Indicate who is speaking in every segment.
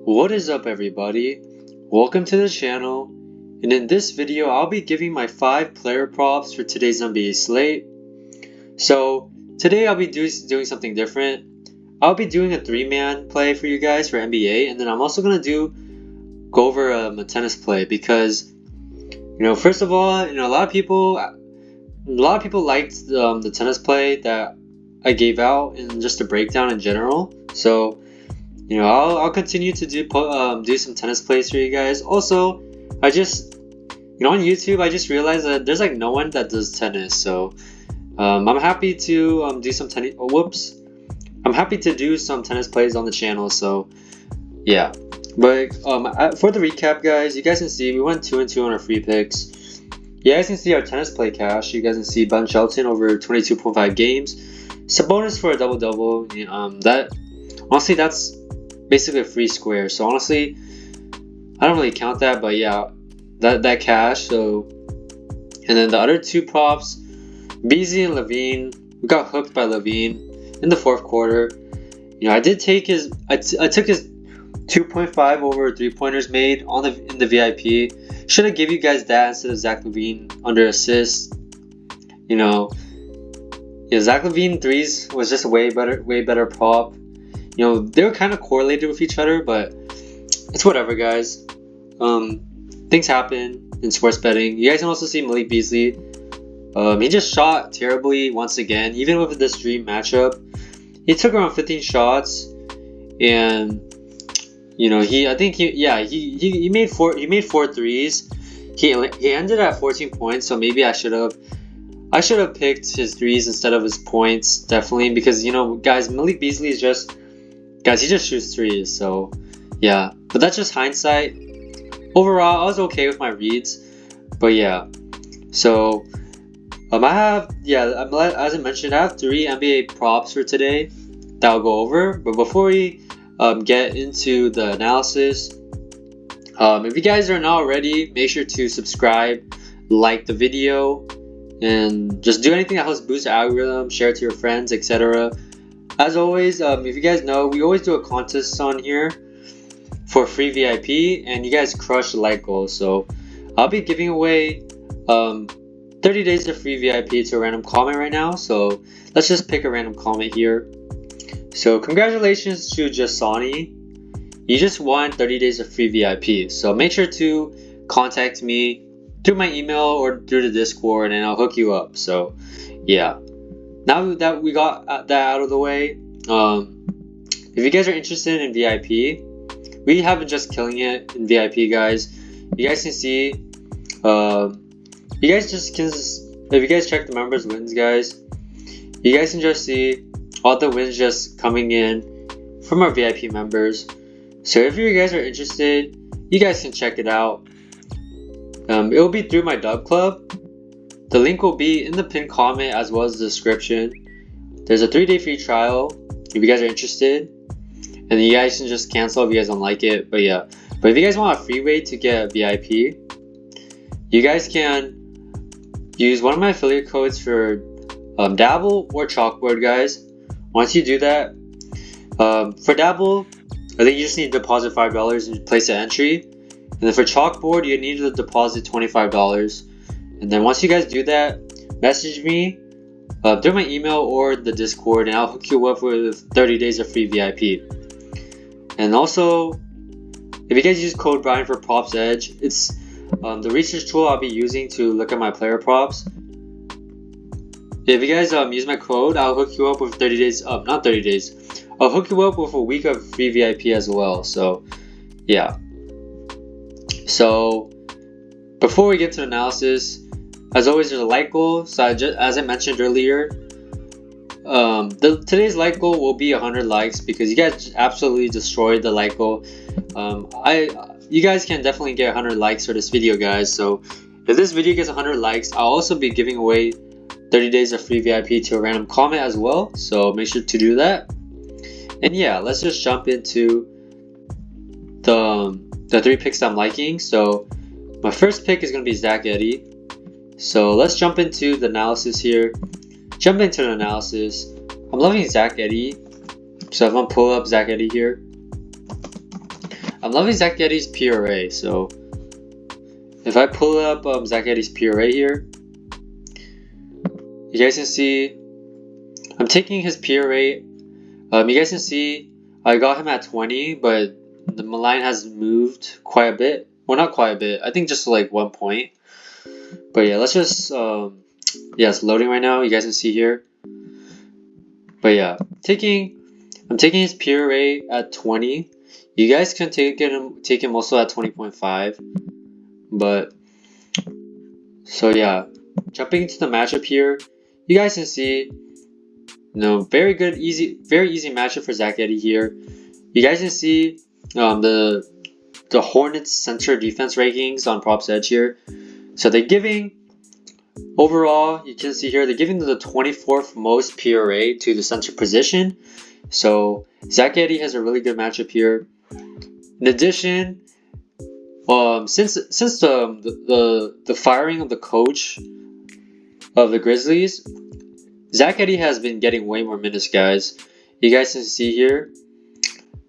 Speaker 1: What is up, everybody? Welcome to the channel, and in this video I'll be giving my 5 player props for today's NBA slate. So today I'll be doing something different. I'll be doing a 3-man play for you guys for NBA, and then I'm also gonna go over a tennis play because first of all, a lot of people liked the tennis play that I gave out and just a breakdown in general. So I'll continue to do some tennis plays for you guys. Also, I just on YouTube I just realized that there's like no one that does tennis, so I'm happy to do some tennis. I'm happy to do some tennis plays on the channel. So yeah, but for the recap, guys, you guys can see we went 2-2 on our free picks. You guys can see our tennis play cash. You guys can see Ben Shelton over 22.5 games. Sabonis for a double-double. That honestly, that's basically a free square. So honestly, I don't really count that, but yeah, that cash. So, and then the other 2 props, Beasley and Levine. We got hooked by Levine in the 4th quarter. I did take his. I took his 2.5 over 3-pointers made in the VIP. Should have give you guys that instead of Zach Levine under assist. Zach Levine threes was just a way better prop. They were kind of correlated with each other, but it's whatever, guys. Things happen in sports betting. You guys can also see Malik Beasley. He just shot terribly once again, even with this dream matchup. He took around 15 shots, and he made 4 threes. He ended at 14 points, so maybe I should have picked his threes instead of his points, definitely, because guys, Malik Beasley is he just shoots threes. So yeah, but that's just hindsight. Overall, I was okay with my reads, but yeah. So as I mentioned, I have 3 NBA props for today that I'll go over. But before we get into the analysis, if you guys are not already, make sure to subscribe, like the video, and just do anything that helps boost the algorithm. Share it to your friends, etc. As always, if you guys know, we always do a contest on here for free VIP, and you guys crush the like goal. So I'll be giving away 30 days of free VIP to a random comment right now. So let's just pick a random comment here. So congratulations to Jasani. You just won 30 days of free VIP. So make sure to contact me through my email or through the Discord, and I'll hook you up. So yeah. Now that we got that out of the way, if you guys are interested in VIP, we have been just killing it in VIP, guys. You guys can see, if you guys check the members wins, guys, you guys can just see all the wins just coming in from our VIP members. So if you guys are interested, you guys can check it out. It will be through my Dub Club. The link will be in the pinned comment as well as the description. There's a 3-day free trial if you guys are interested, and then you guys can just cancel if you guys don't like it. But yeah, but if you guys want a free way to get VIP, you guys can use one of my affiliate codes for Dabble or Chalkboard, guys. Once you do that, for Dabble, I think you just need to deposit $5 and place an entry, and then for Chalkboard, you need to deposit $25. And then once you guys do that, message me through my email or the Discord, and I'll hook you up with 30 days of free VIP. And also, if you guys use code Brian for Props Edge, it's the research tool I'll be using to look at my player props. If you guys use my code, I'll hook you up with 30 days. Not 30 days. I'll hook you up with a week of free VIP as well. So yeah. So before we get to the analysis, as always, there's a like goal. So as I mentioned earlier, today's like goal will be 100 likes because you guys absolutely destroyed the like goal. You guys can definitely get 100 likes for this video, guys. So if this video gets 100 likes, I'll also be giving away 30 days of free VIP to a random comment as well. So make sure to do that. And yeah, let's just jump into the 3 picks I'm liking. So my first pick is going to be Zach Edey. So let's jump into the analysis here. I'm loving Zach Edey. So I'm going to pull up Zach Edey here. I'm loving Zach Edey's PRA. So if I pull up Zach Edey's PRA here, you guys can see I'm taking his PRA. You guys can see I got him at 20, but the line has moved quite a bit. Well, not quite a bit. I think just like 1 point. But yeah, let's just yeah, it's loading right now. You guys can see here. But yeah, I'm taking his PRA at 20. You guys can take him also at 20.5. But so yeah, jumping into the matchup here, you guys can see, very good, very easy matchup for Zach Edey here. You guys can see the Hornets center defense rankings on Props Edge here. So they're giving, overall, you can see here, they're giving the 24th most PRA to the center position. So Zach Edey has a really good matchup here. In addition, since the firing of the coach of the Grizzlies, Zach Edey has been getting way more minutes, guys. You guys can see here,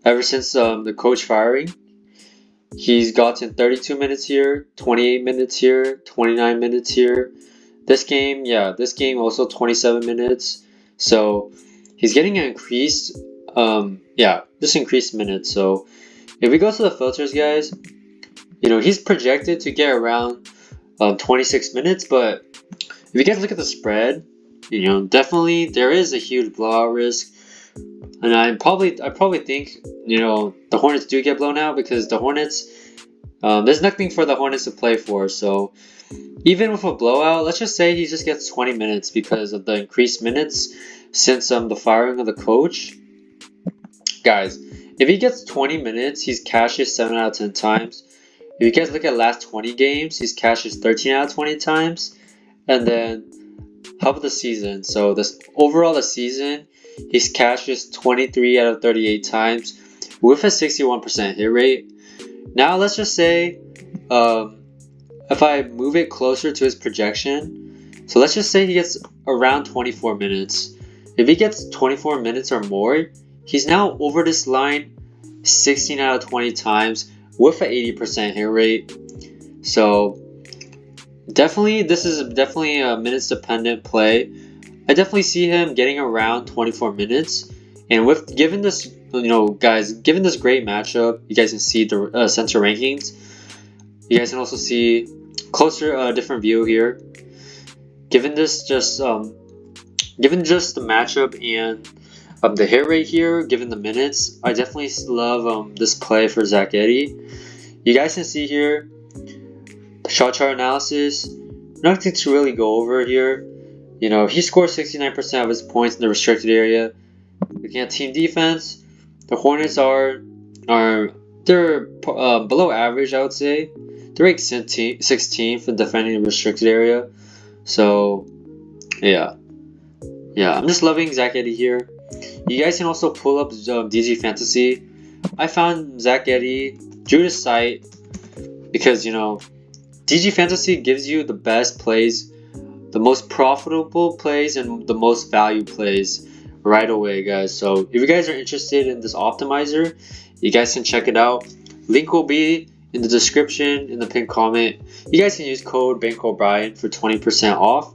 Speaker 1: ever since the coach firing, he's gotten 32 minutes here, 28 minutes here, 29 minutes here. This game also 27 minutes. So he's getting an increased, just increased minutes. So if we go to the filters, guys, he's projected to get around 26 minutes. But if you guys look at the spread, definitely there is a huge blowout risk. And I probably think, the Hornets do get blown out, because the Hornets, there's nothing for the Hornets to play for. So even with a blowout, let's just say he just gets 20 minutes because of the increased minutes since the firing of the coach. Guys, if he gets 20 minutes, he's cashes 7 out of 10 times. If you guys look at last 20 games, he's cashes 13 out of 20 times. And then how about the season? So the season, he's cashes 23 out of 38 times with a 61% hit rate. Now let's just say, if I move it closer to his projection, so let's just say he gets around 24 minutes. If he gets 24 minutes or more, he's now over this line 16 out of 20 times with an 80% hit rate. So this is definitely a minutes dependent play. I definitely see him getting around 24 minutes. And given this great matchup, you guys can see the center rankings. You guys can also see closer, different view here. Given just the matchup and the hit rate here, given the minutes, I definitely love this play for Zach Edey. You guys can see here, shot chart analysis. Nothing to really go over here. He scores 69% of his points in the restricted area. Looking at team defense, the Hornets they're below average, I would say. They're ranked 16th for defending the restricted area. So yeah, I'm just loving Zach Edey here. You guys can also pull up DG Fantasy. I found Zach Edey due to site because DG Fantasy gives you the best plays, the most profitable plays, and the most value plays right away, guys. So if you guys are interested in this optimizer, you guys can check it out. Link will be in the description, in the pinned comment. You guys can use code bankroll for 20% off.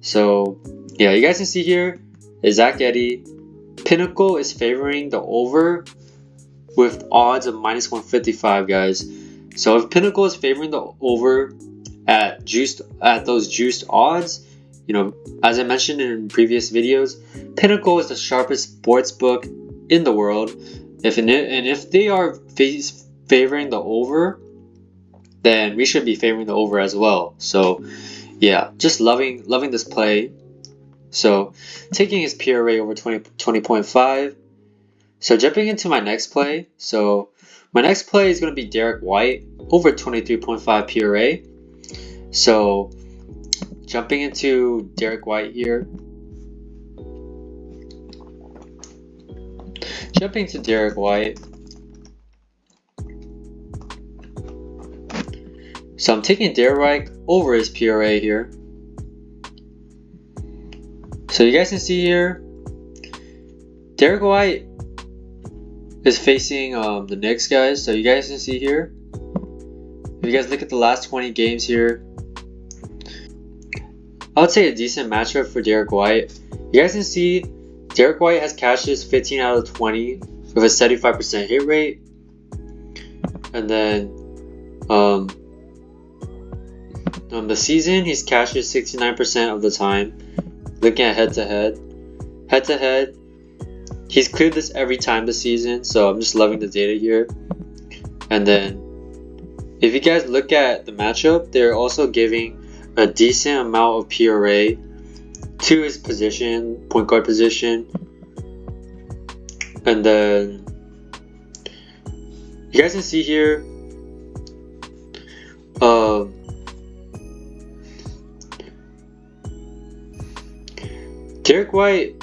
Speaker 1: So yeah, you guys can see here is Zach Edey. Pinnacle is favoring the over with odds of minus 155, guys. So if Pinnacle is favoring the over at those juiced odds, as I mentioned in previous videos, Pinnacle is the sharpest sports book in the world. If they are favoring the over, then we should be favoring the over as well. So yeah, just loving this play. So taking his PRA over 20.5. So jumping into my next play. So my next play is going to be Derrick White over 23.5 PRA. So jumping into Derrick White here. Jumping to Derrick White. So I'm taking Derrick White over his PRA here. So you guys can see here, Derrick White is facing the Knicks, guys. So you guys can see here. If you guys look at the last 20 games here, I would say a decent matchup for Derrick White. You guys can see Derrick White has cashed his 15 out of 20 with a 75% hit rate. And then on the season, he's cashed his 69% of the time. Looking at head-to-head, he's cleared this every time this season, so I'm just loving the data here. And then if you guys look at the matchup, they're also giving a decent amount of PRA to his position, point guard position. And then you guys can see here, Derrick White,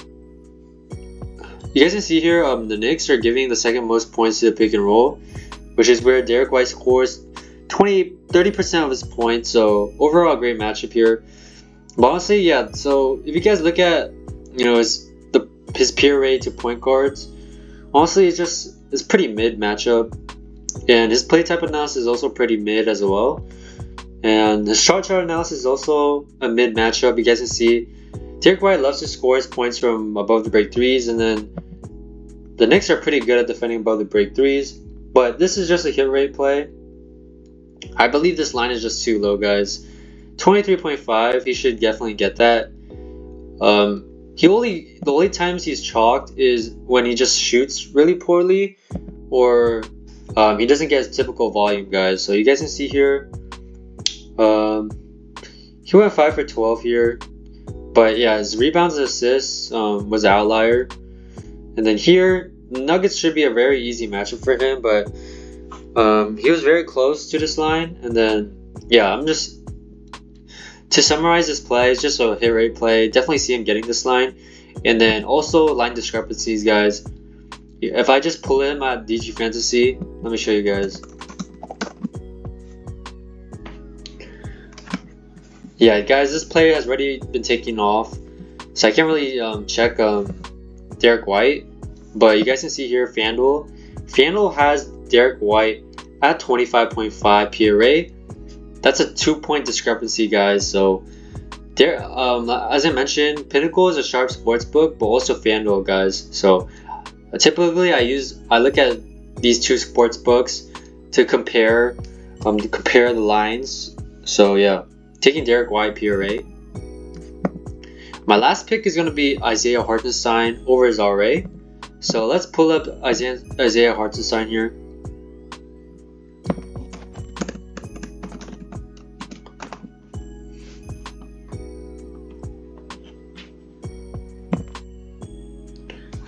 Speaker 1: you guys can see here, the Knicks are giving the second most points to the pick and roll, which is where Derrick White scores 30% of his points. So overall, great matchup here. But honestly, yeah. So if you guys look at, his peer rate to point guards, honestly, it's pretty mid matchup, and his play type analysis is also pretty mid as well. And his chart analysis is also a mid matchup. You guys can see Derrick White loves to score his points from above the break threes, and then the Knicks are pretty good at defending above the break threes. But this is just a hit rate play. I believe this line is just too low, guys. 23.5, he should definitely get that. The only times he's chalked is when he just shoots really poorly, or he doesn't get his typical volume, guys. So you guys can see here, he went 5 for 12 here. But yeah, his rebounds and assists was an outlier. And then here, Nuggets should be a very easy matchup for him, but he was very close to this line. And then, yeah, to summarize this play, it's just a hit rate play. Definitely see him getting this line. And then also line discrepancies, guys. If I just pull him at DG Fantasy, let me show you guys. Yeah, guys, this player has already been taken off, so I can't really check Derrick White. But you guys can see here, FanDuel. FanDuel has Derrick White at 25.5 PRA. That's a 2-point discrepancy, guys. So there, as I mentioned, Pinnacle is a sharp sports book, but also FanDuel, guys. So typically, I look at these two sports books to compare the lines. So yeah, taking Derrick White PRA. My last pick is going to be Isaiah Hartenstein over his RA. So let's pull up Isaiah Hartenstein here.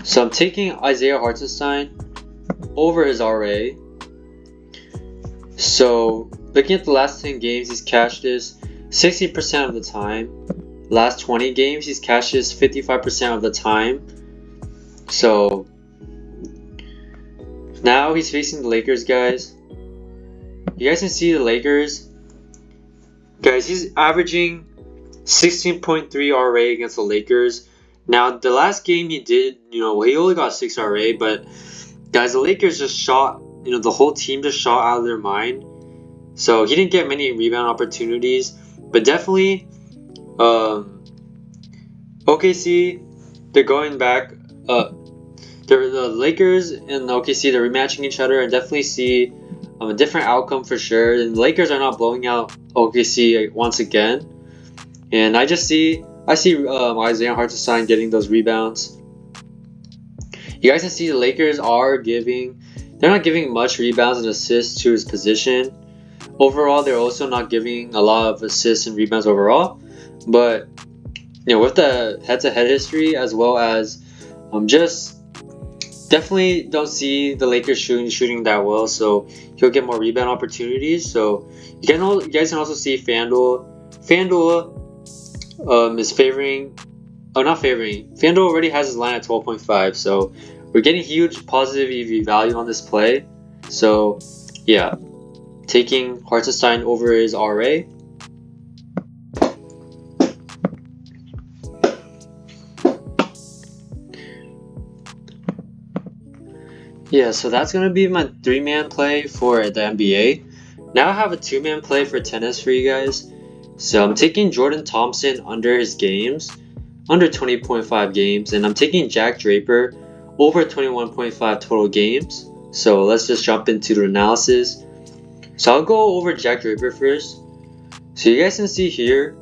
Speaker 1: So I'm taking Isaiah Hartenstein over his RA. So looking at the last 10 games, he's cashed this 60% of the time. Last 20 games, he's cashed this 55% of the time. So now he's facing the Lakers, guys. You guys can see the Lakers. Guys, he's averaging 16.3 RA against the Lakers. Now, the last game he did, he only got 6 RA, but guys, the Lakers just shot, the whole team just shot out of their mind. So he didn't get many rebound opportunities, but definitely, OKC, they're going back. The Lakers and OKC, they're rematching each other, and definitely see a different outcome for sure. And the Lakers are not blowing out OKC once again, and I see Isaiah Hartenstein getting those rebounds. You guys can see the Lakers they're not giving much rebounds and assists to his position. Overall, they're also not giving a lot of assists and rebounds overall. But with the head-to-head history, as well as just definitely don't see the Lakers shooting that well, so he'll get more rebound opportunities. So you guys can also see FanDuel. FanDuel is favoring. Oh, not favoring. FanDuel already has his line at 12.5, so we're getting huge positive EV value on this play. So yeah, taking Hartenstein over his RA. Yeah, so that's going to be my 3-man play for the NBA. Now I have a 2-man play for tennis for you guys. So I'm taking Jordan Thompson under his games, under 20.5 games, and I'm taking Jack Draper over 21.5 total games. So let's just jump into the analysis. So I'll go over Jack Draper first. So you guys can see here,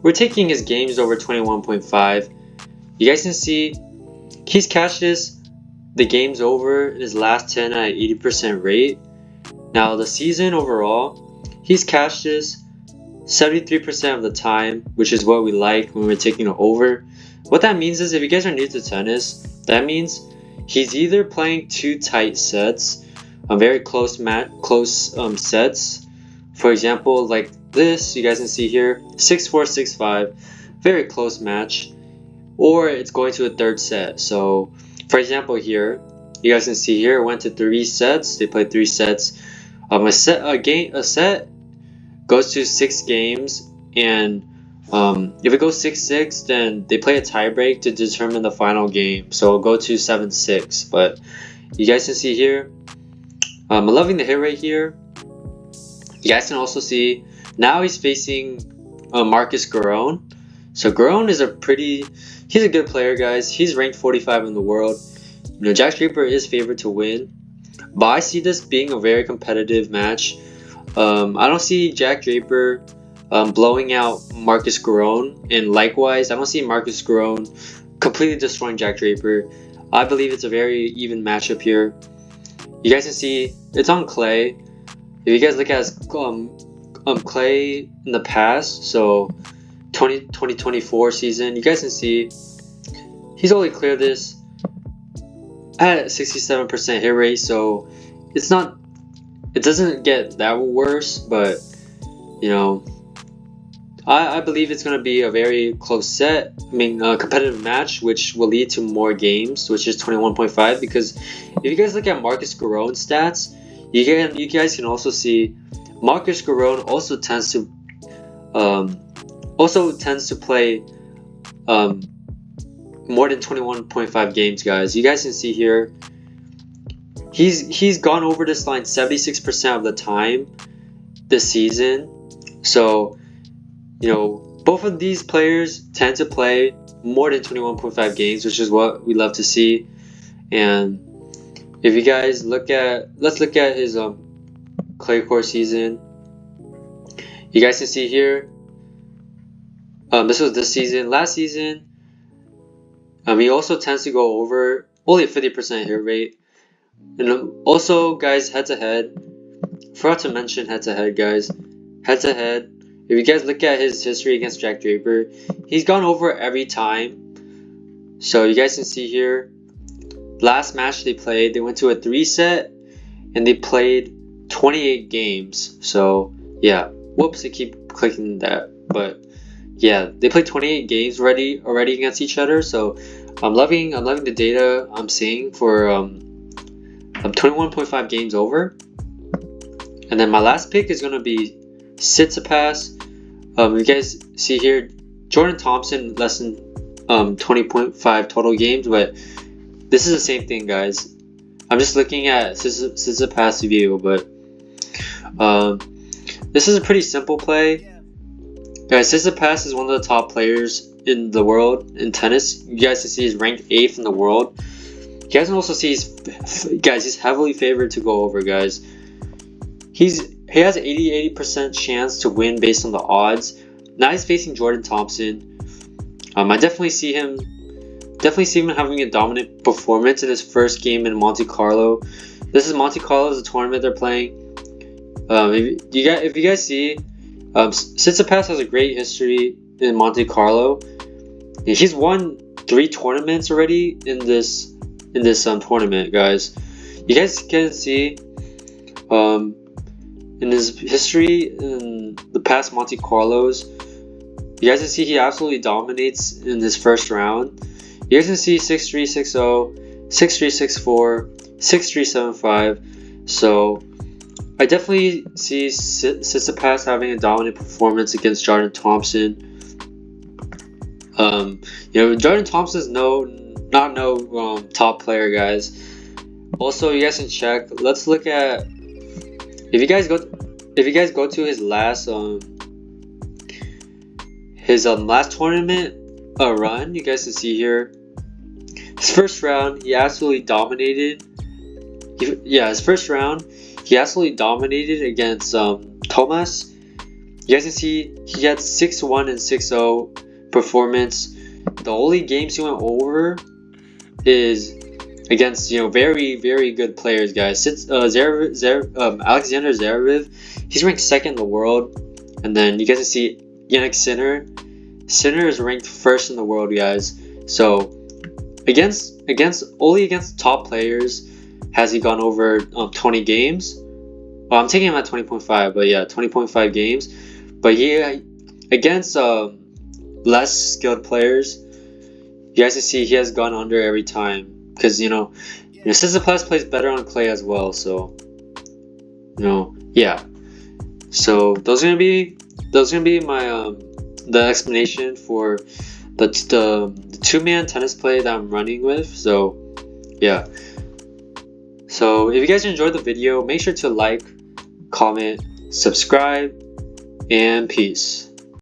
Speaker 1: we're taking his games over 21.5. You guys can see he's cashed the games over in his last 10 at an 80% rate. Now the season overall, he's cashed this 73% of the time, which is what we like when we're taking it over. What that means is, if you guys are new to tennis, that means he's either playing 2 tight sets, very close sets. For example, like this, you guys can see here, 6-4, 6-5, very close match, or it's going to a 3rd set. So for example here, you guys can see here, it went to 3 sets. They played 3 sets. A set goes to 6 games, and if it goes 6-6, then they play a tiebreak to determine the final game. So it'll go to 7-6. But you guys can see here, I'm loving the hit rate here. You guys can also see now he's facing Marcus Giron. So Giron is he's a good player, guys. He's ranked 45 in the world. You know, Jack Draper is favored to win, but I see this being a very competitive match. I don't see Jack Draper blowing out Marcus Giron, and likewise, I don't see Marcus Giron completely destroying Jack Draper. I believe it's a very even matchup here. You guys can see it's on clay. If you guys look at his clay in the past, so 2024 season, you guys can see he's only cleared this at 67% hit rate, so it doesn't get that worse, but you know, I believe it's going to be a very close set. A competitive match, which will lead to more games, which is 21.5. Because if you guys look at Marcus Giron's stats, you guys can also see Marcus Giron also tends to play more than 21.5 games, guys. You guys can see here, he's gone over this line 76% of the time this season. So, you know, both of these players tend to play more than 21.5 games, which is what we love to see. And if you guys let's look at his clay court season. You guys can see here, this was this season. Last season, he also tends to go over only a 50% hit rate. And also, guys, head to head, forgot to mention head to head, guys. Head to head, if you guys look at his history against Jack Draper, he's gone over every time. So you guys can see here, last match they played, they went to a 3-set and they played 28 games. So yeah, whoops, I keep clicking that, but yeah, they played 28 games already against each other. So I'm loving the data I'm seeing for 21.5 games over. And then my last pick is gonna be Tsitsipas. You guys see here, Jordan Thompson less than 20.5 total games, but this is the same thing, guys. I'm just looking at Tsitsipas view, but this is a pretty simple play, guys. Tsitsipas is one of the top players in the world in tennis. You guys can see he's ranked 8th in the world. You guys can also see he's heavily favored to go over, guys. He has an 80% chance to win based on the odds. Now he's facing Jordan Thompson. I definitely see him having a dominant performance in his first game in Monte Carlo. This is Monte Carlo, is a tournament they're playing. If you guys see, Tsitsipas has a great history in Monte Carlo. He's won 3 tournaments already in this tournament, guys. You guys can see in his history in the past Monte Carlos, you guys can see he absolutely dominates in his first round. You guys can see 6-3, 6-0, 6-3, 6-4, 6-3, 7-5. So I definitely see Tsitsipas having a dominant performance against Jordan Thompson. Jordan Thompson is not no top player, guys. Also, you guys can check. Let's look at if you guys go to his last last tournament run. You guys can see here his first round he absolutely dominated. His first round he absolutely dominated against Thomas. You guys can see he had 6-1 and 6-0 performance. The only games he went over is against very good players, guys. Since Alexander Zverev, he's ranked second in the world, and then you guys can see Yannick Sinner. Sinner is ranked first in the world, guys. So only against top players has he gone over 20 games. Well, I'm taking him at 20.5, but yeah, 20.5 games. But against less skilled players, you guys can see he has gone under every time. Because Tsitsipas plays better on clay as well, so yeah. So those are gonna be my the explanation for the 2-man tennis play that I'm running with. So yeah. So if you guys enjoyed the video, make sure to like, comment, subscribe, and peace.